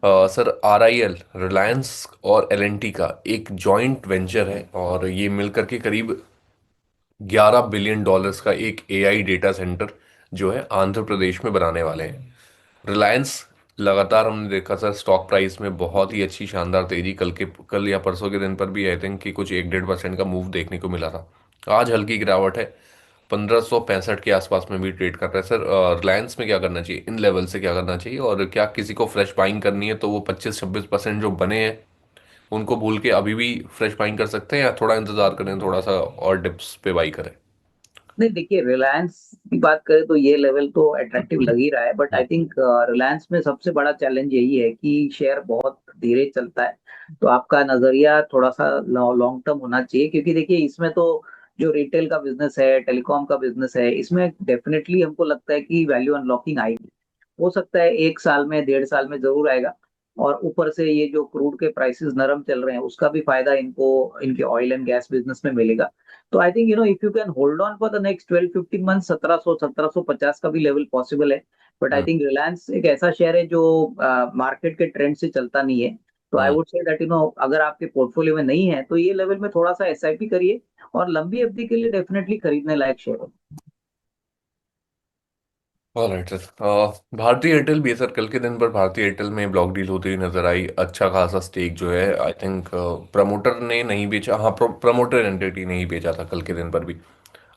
Sir RIL Reliance और L&T का एक जॉइंट वेंचर है और ये मिलकर के करीब $11 बिलियन का एक AI डेटा सेंटर जो है आंध्र प्रदेश में बनाने वाले हैं। रिलायंस लगातार हमने देखा सर स्टॉक प्राइस में बहुत ही अच्छी शानदार तेजी कल या परसों के दिन पर भी आई थिंक कि कुछ 1-1.5% का मूव देखने को मिला था। आज हल्की गिरावट है, 1565 के आसपास में भी ट्रेड कर रहा है। सर रिलायंस में क्या करना चाहिए, इन लेवल से क्या करना चाहिए, और क्या किसी को फ्रेश बाइंग करनी है तो वो 25-26% जो बने हैं उनको भूल के अभी भी फ्रेश बाइंग कर सकते हैं, या थोड़ा इंतजार करें, थोड़ा सा और डिप्स पे बाई करें? नहीं, देखिए, रिलायंस की बात करें तो ये लेवल तो अट्रैक्टिव लग ही रहा है, बट आई थिंक रिलायंस में सबसे बड़ा चैलेंज यही है कि शेयर बहुत धीरे चलता है। तो आपका नजरिया थोड़ा सा लॉन्ग टर्म होना चाहिए, क्योंकि देखिए इसमें तो जो रिटेल का बिजनेस है, टेलीकॉम का बिजनेस है, इसमें डेफिनेटली हमको लगता है कि वैल्यू अनलॉकिंग आएगी। हो सकता है 1 साल में, 1.5 साल में जरूर आएगा। और ऊपर से ये जो क्रूड के प्राइसेस नरम चल रहे हैं, उसका भी फायदा इनको इनके ऑयल एंड गैस बिजनेस में मिलेगा। तो I think if you can hold on for the next 12-15 month, 1750 का भी लेवल पॉसिबल है। But I hmm. Think Reliance एक ऐसा शेयर है जो मार्केट के ट्रेंड से चलता नहीं है। तो I hmm. Would say that अगर आपके पोर्टफोलियो में नहीं है तो ये लेवल में थोड़ा सा एसआईपी करिए, और लंबी अवधि के लिए डेफिनेटली खरीदने लायक शेयर है। ऑलराइट सर, भारतीय एयरटेल भी है सर। कल के दिन पर भारतीय एयरटेल में ब्लॉक डील होती हुई नजर आई। अच्छा खासा स्टेक जो है आई थिंक प्रमोटर ने नहीं बेचा, हाँ प्रमोटर एंटिटी ने ही बेचा था कल के दिन पर भी।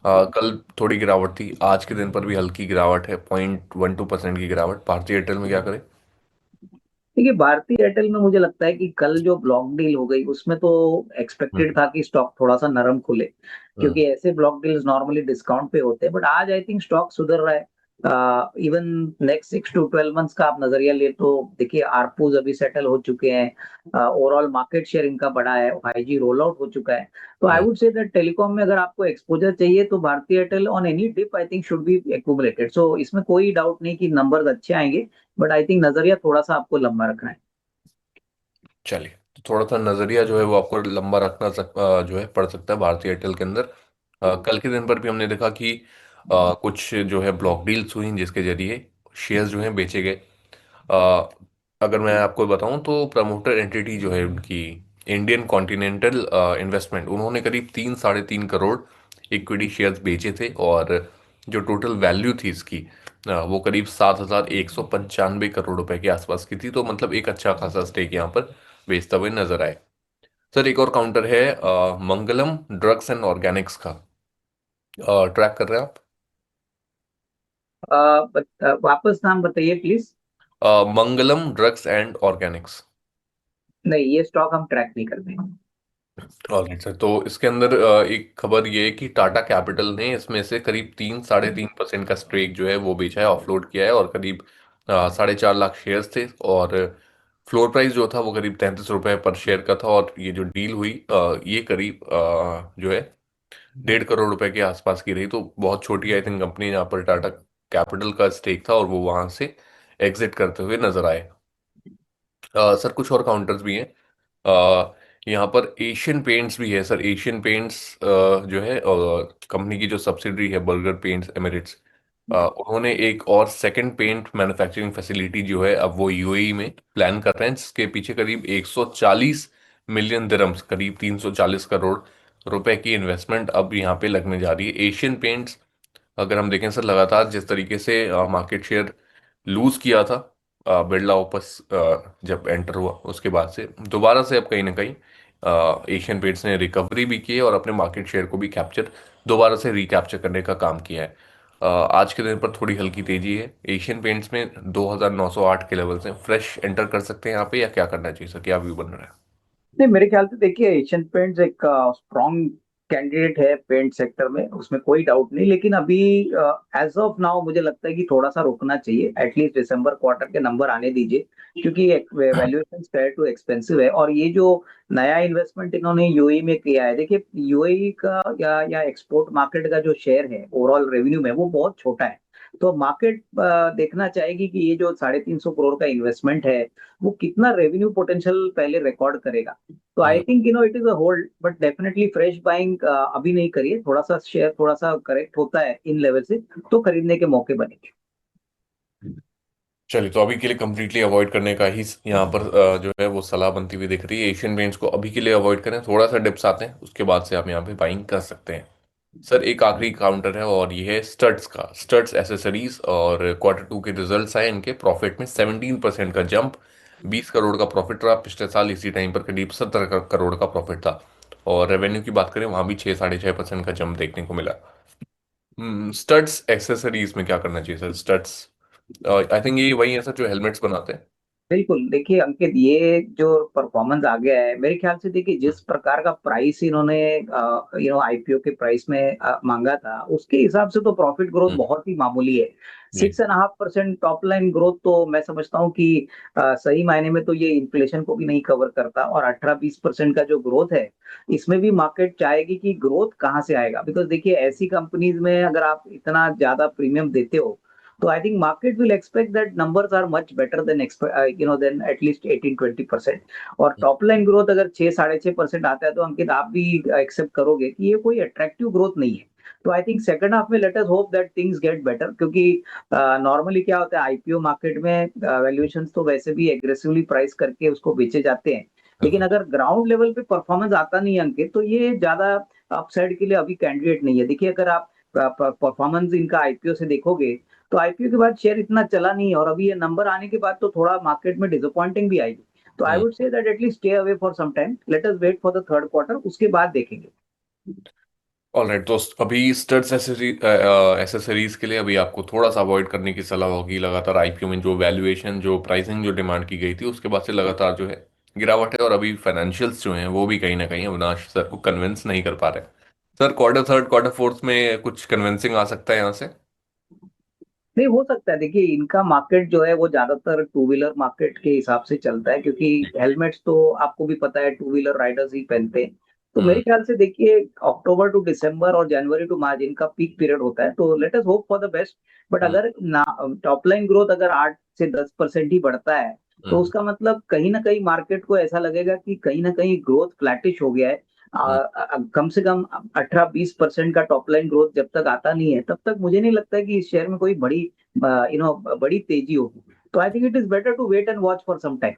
कल थोड़ी गिरावट थी, आज के दिन पर भी हल्की गिरावट है, 0.12% की गिरावट। भारतीय एयरटेल में क्या करें? देखिए, भारतीय एयरटेल में मुझे लगता है कि कल जो ब्लॉक डील हो गई उसमें तो एक्सपेक्टेड हम्म। था कि स्टॉक थोड़ा सा नरम खुले, हम्म। क्योंकि ऐसे ब्लॉक डील्स नॉर्मली डिस्काउंट पे होते हैं। बट आज आई थिंक स्टॉक सुधर रहा है। इवन नेक्स्ट 6 to 12 मंथ्स का आप नजरिया ले तो देखिए, आरपूज अभी सेटल हो चुके हैं, ओवरऑल मार्केट शेयर इनका बढ़ा है, 5G रोल आउट हो चुका है। तो I hmm. Would say that telecom में अगर आपको एक्सपोजर चाहिए तो Bharti Airtel on any dip I think should be accumulated. So इसमें कोई डाउट नहीं कि नंबर्स अच्छे आएंगे, बट आई थिंक नजरिया थोड़ा सा आपको लंबा रखना है। चलिए, तो थोड़ा सा नजरिया जो है वो आपको लंबा जो है पड़ सकता है भारतीय एयरटेल के अंदर। कल के दिन पर भी हमने देखा कि कुछ जो है ब्लॉक डील्स हुई जिसके जरिए शेयर्स जो है बेचे गए। अ, अगर मैं आपको बताऊं तो प्रमोटर एंटिटी जो है उनकी, इंडियन कॉन्टिनेंटल इन्वेस्टमेंट, उन्होंने करीब 3-3.5 करोड़ इक्विटी शेयर्स बेचे थे, और जो टोटल वैल्यू थी इसकी वो करीब 7,195 करोड़ रुपए के आसपास की थी। तो मतलब एक अच्छा खासा स्टेक यहाँ पर बेचता हुए नजर आए। सर एक और काउंटर है मंगलम ड्रग्स एंड ऑर्गेनिक्स का, ट्रैक कर रहे हैं आप? वापस नाम बताइए please. Mangalam drugs and Organics. नहीं, ये स्टॉक हम ट्रैक नहीं करते हैं। ऑलराइट सर, तो इसके अंदर एक खबर ये है कि टाटा कैपिटल ने इसमें से करीब 3-3.5% का स्टेक जो है वो बेचा है, ऑफलोड किया है, और करीब 4.5 लाख शेयर्स थे, और फ्लोर प्राइस जो था वो करीब 33 रुपए पर शेयर का था। और ये जो डील हुई ये करीब जो है 1.5 करोड़ रुपए के आसपास की रही। तो बहुत छोटी आई थिंक कंपनी जहाँ पर टाटा कैपिटल का स्टेक था, और वो वहां से एग्जिट करते हुए नजर आए। सर कुछ और काउंटर्स भी हैं। यहाँ पर एशियन पेंट्स भी है सर। एशियन पेंट्स जो है कंपनी की जो सब्सिडरी है बर्गर पेंट्स एमिरेट्स, उन्होंने एक और सेकंड पेंट मैन्युफैक्चरिंग फैसिलिटी जो है अब वो यूएई में प्लान कर रहे हैं, जिसके पीछे करीब 140 मिलियन दिरहम्स, करीब 340 करोड़ रुपए की इन्वेस्टमेंट अब यहाँ पे लगने जा रही है। एशियन पेंट्स अगर हम देखें सर, लगातार जिस तरीके से मार्केट शेयर लूज किया था बिरला ओपस जब एंटर हुआ, उसके बाद से दोबारा से अब कहीं ना कहीं एशियन पेंट्स ने रिकवरी भी की है और अपने मार्केट शेयर को भी कैप्चर, दोबारा से रिकैप्चर करने का काम किया है। आज के दिन पर थोड़ी हल्की तेजी है एशियन पेंट्स में, 2908 के लेवल से फ्रेश एंटर कर सकते हैं यहाँ पे, या क्या करना चाहिए सर, क्या व्यू बन रहा है? नहीं, मेरे ख्याल से देखिए एशियन पेंट्स एक स्ट्रॉन्ग कैंडिडेट है पेंट सेक्टर में, उसमें कोई डाउट नहीं। लेकिन अभी एज ऑफ नाउ मुझे लगता है कि थोड़ा सा रुकना चाहिए, एटलीस्ट दिसंबर क्वार्टर के नंबर आने दीजिए, क्योंकि वैल्यूएशन फेयर टू एक्सपेंसिव है। और ये जो नया इन्वेस्टमेंट इन्होंने यूएई में किया है, देखिए यूएई का या एक्सपोर्ट मार्केट का जो शेयर है ओवरऑल रेवेन्यू में, वो बहुत छोटा है। तो मार्केट देखना चाहेगी कि ये जो 350 करोड़ का इन्वेस्टमेंट है, वो कितना रेवेन्यू पोटेंशियल पहले रिकॉर्ड करेगा। तो I hmm. Think it is a hold, but definitely fresh buying अभी नहीं करिए। थोड़ा सा शेयर थोड़ा सा करेक्ट होता है इन लेवल से, तो खरीदने के मौके बनेंगे। चलिए, तो अभी के लिए कंप्लीटली अवॉइड करने का ही यहाँ पर जो है वो सलाह बनती हुई दिख रही है। एशियन पेंट्स को अभी के लिए अवॉइड करें, थोड़ा सा डिप्स आते हैं उसके बाद से आप यहाँ पे बाइंग कर सकते हैं। सर एक आखिरी काउंटर है और ये है स्टड्स का। स्टड्स एसेसरीज और Q2 के रिजल्ट्स आए, इनके प्रॉफिट में 17% का जंप। 20 करोड़ का प्रॉफिट रहा, पिछले साल इसी टाइम पर करीब 70 करोड़ का प्रॉफिट था। और रेवेन्यू की बात करें, वहां भी 6 साढ़े 6% का जंप देखने को मिला। स्टड्स एक्सेसरीज में क्या करना चाहिए सर? स्टड्स आई थिंक ये वही है सर जो हेलमेट्स बनाते हैं। बिल्कुल, देखिए अंकित, ये जो परफॉर्मेंस आ गया है मेरे ख्याल से, देखिए जिस प्रकार का प्राइस इन्होंने आईपीओ के प्राइस में मांगा था, उसके हिसाब से तो प्रॉफिट ग्रोथ हम्म, बहुत ही मामूली है। जी। 6.5% टॉप लाइन ग्रोथ तो मैं समझता हूँ कि सही मायने में तो ये इन्फ्लेशन को भी नहीं कवर करता। और 18-20% का जो ग्रोथ है, इसमें भी मार्केट चाहेगी कि ग्रोथ कहाँ से आएगा। बिकॉज देखिए ऐसी कंपनीज में अगर आप इतना ज्यादा प्रीमियम देते हो, तो I think market will expect that numbers are much better than than at least 18-20%। और टॉप लाइन ग्रोथ अगर 6-6.5% आता है, तो अंकित आप भी एक्सेप्ट करोगे कि ये कोई अट्रैक्टिव ग्रोथ नहीं है। तो आई थिंक सेकंड हाफ में late us hope that things get better, क्योंकि नॉर्मली क्या होता है आईपीओ मार्केट में, वैल्यूएशंस तो वैसे भी एग्रेसिवली प्राइस करके उसको बेचे जाते हैं। लेकिन बिल्कुल। अगर ग्राउंड लेवल पे परफॉर्मेंस आता नहीं है अंकित, तो ये ज्यादा अपसाइड के लिए अभी कैंडिडेट नहीं है। देखिए अगर आप परफॉर्मेंस इनका आईपीओ से देखोगे, तो आईपीओ के बाद शेयर इतना चला नहीं, और अभी ये नंबर आने के बाद तो थोड़ा मार्केट में डिसअपॉइंटिंग भी आएगी। तो I hmm. Would say that at least stay away for some time, let us wait for the third quarter, उसके बाद देखेंगे। ऑलराइट दोस्त, अभी स्टड्स एसेसरीज के लिए अभी आपको थोड़ा सा अवॉइड करने की सलाह होगी। लगातार आईपीओ में जो वैल्यूएशन, जो प्राइसिंग, जो डिमांड की गई थी, उसके बाद से लगातार जो है गिरावट है। और अभी फाइनेंशियल्स जो हैं वो भी कहीं ना कहीं अविनाश सर को कन्विंस नहीं कर पा रहे। Sir quarter third, quarter fourth में कुछ कन्विंसिंग आ सकता है यहाँ से? नहीं, हो सकता है। देखिए इनका मार्केट जो है वो ज्यादातर टू व्हीलर मार्केट के हिसाब से चलता है, क्योंकि हेलमेट्स तो आपको भी पता है टू व्हीलर राइडर्स ही पहनते हैं। तो मेरे हम्म। ख्याल से देखिए अक्टूबर टू दिसंबर और जनवरी टू मार्च इनका पीक पीरियड होता है, तो let us hope for the best. But hmm. अगर टॉप लाइन ग्रोथ अगर 8 से 10% ही बढ़ता है, तो हम्म। उसका मतलब कहीं ना कहीं मार्केट को ऐसा लगेगा कि कहीं ना कहीं ग्रोथ फ्लैटिश हो गया है। हम्म। कम से कम 18-20% का टॉप लाइन ग्रोथ जब तक आता नहीं है, तब तक मुझे नहीं लगता है कि इस शेयर में कोई बड़ी बड़ी तेजी होगी। तो I think it is better to wait and watch for some time.